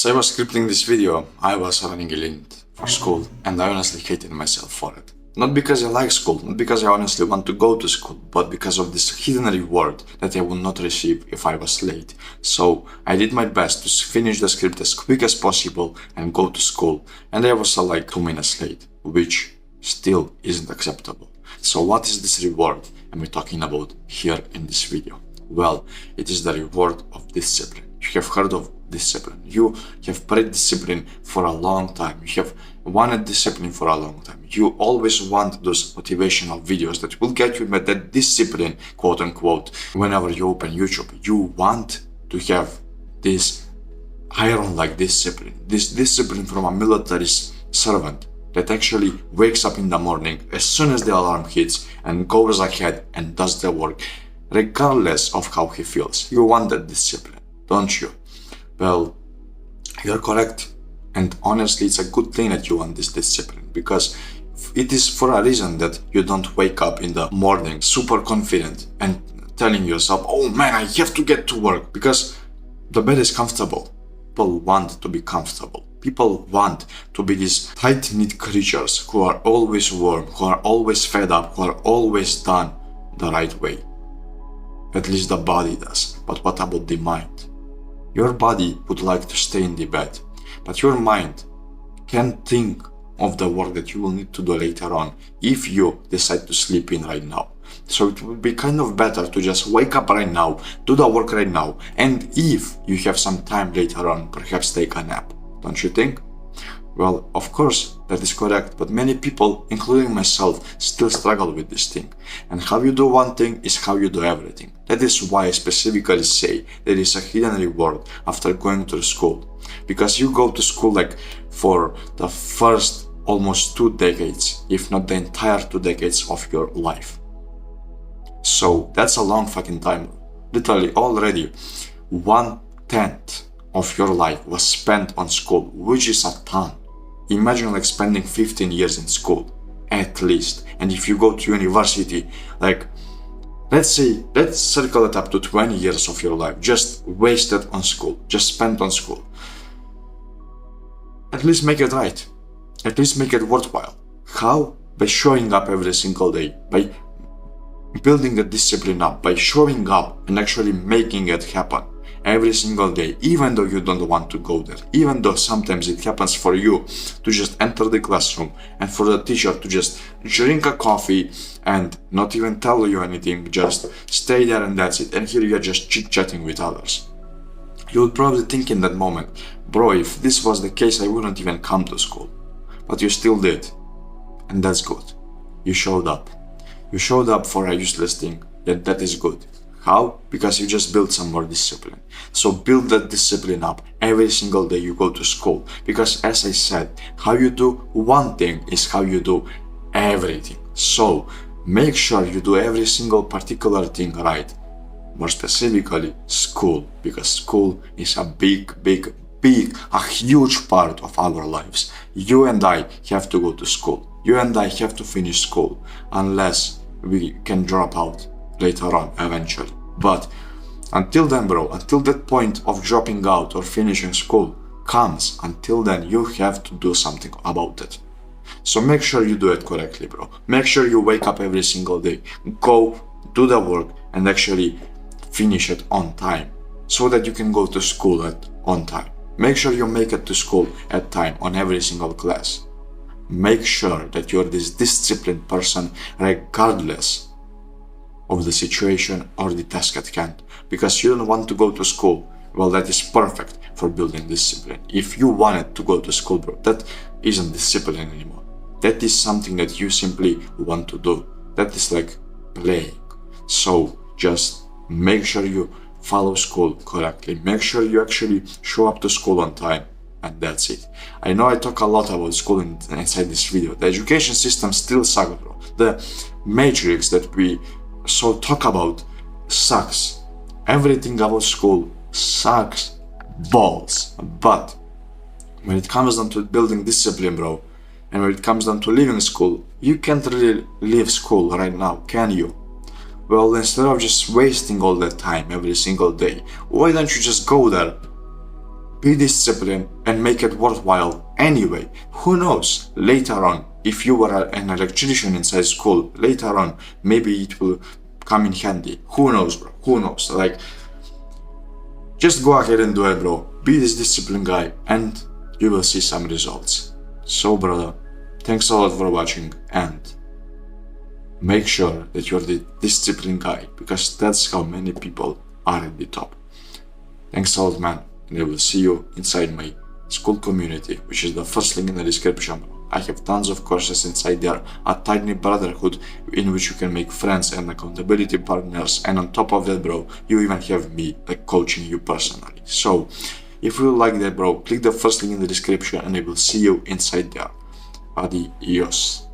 As I was scripting this video, I was running late for school and I honestly hated myself for it. Not because I like school, not because I honestly want to go to school, but because of this hidden reward that I would not receive if I was late. So I did my best to finish the script as quick as possible and go to school, and I was like 2 minutes late, which still isn't acceptable. So what is this reward am I talking about here in this video? Well, it is the reward of discipline. You have heard of discipline. You have prayed discipline for a long time. You have wanted discipline for a long time. You always want those motivational videos that will get you with that discipline, quote unquote, whenever you open YouTube. You want to have this iron-like discipline, this discipline from a military servant that actually wakes up in the morning as soon as the alarm hits and goes ahead and does the work, regardless of how he feels. You want that discipline, don't you? Well, you're correct. And honestly, it's a good thing that you want this discipline, because it is for a reason that you don't wake up in the morning super confident and telling yourself, oh man, I have to get to work, because the bed is comfortable. People want to be comfortable. People want to be these tight-knit creatures who are always warm, who are always fed up, who are always done the right way. At least the body does. But what about the mind? Your body would like to stay in the bed, but your mind can't think of the work that you will need to do later on if you decide to sleep in right now. So it would be kind of better to just wake up right now, do the work right now, and if you have some time later on, perhaps take a nap. Don't you think? Well, of course, that is correct, but many people, including myself, still struggle with this thing. And how you do one thing is how you do everything. That is why I specifically say there is a hidden reward after going to school. Because you go to school like for the first almost 2 decades, if not the entire 2 decades of your life. So that's a long fucking time. Literally already 1/10 of your life was spent on school, which is a ton. Imagine like spending 15 years in school, at least. And if you go to university, like, let's circle it up to 20 years of your life, just wasted on school, just spent on school. At least make it right. At least make it worthwhile. How? By showing up every single day, by building the discipline up, by showing up and actually making it happen every single day, even though you don't want to go there, even though sometimes it happens for you to just enter the classroom and for the teacher to just drink a coffee and not even tell you anything, just stay there and that's it, and here you're just chit-chatting with others. You would probably think in that moment, bro, if this was the case, I wouldn't even come to school. But you still did, and that's good. You showed up. You showed up for a useless thing, yet that is good. How? Because you just build some more discipline. So build that discipline up every single day you go to school. Because as I said, how you do one thing is how you do everything. So make sure you do every single particular thing right. More specifically, school. Because school is a a huge part of our lives. You and I have to go to school. You and I have to finish school. Unless we can drop out later on, eventually. But until then, bro, until that point of dropping out or finishing school comes, until then you have to do something about it. So make sure you do it correctly, bro. Make sure you wake up every single day, go do the work and actually finish it on time so that you can go to school on time. Make sure you make it to school at time on every single class. Make sure that you're this disciplined person regardless of the situation or the task at hand. Because you don't want to go to school, well, that is perfect for building discipline. If you wanted to go to school, bro, that isn't discipline anymore. That is something that you simply want to do. That is like playing. So just make sure you follow school correctly. Make sure you actually show up to school on time. And that's it. I know I talk a lot about school inside this video. The education system still sucks, bro. The matrix that we so talk about sucks. Everything about school sucks balls. But when it comes down to building discipline, bro, and when it comes down to leaving school, you can't really leave school right now, can you? Well, instead of just wasting all that time every single day, why don't you just go there, be disciplined and make it worthwhile anyway. Who knows, later on, if you were an electrician inside school, later on, maybe it will come in handy. Who knows, bro? Who knows? Like, just go ahead and do it, bro. Be this disciplined guy and you will see some results. So, brother, thanks a lot for watching and make sure that you're the disciplined guy, because that's how many people are at the top. Thanks a lot, man, and I will see you inside my school community, which is the first link in the description. I have tons of courses inside there, a tiny brotherhood in which you can make friends and accountability partners, and on top of that, bro, you even have me like coaching you personally. So if you like that, bro, click the first link in the description and I will see you inside there. Adios.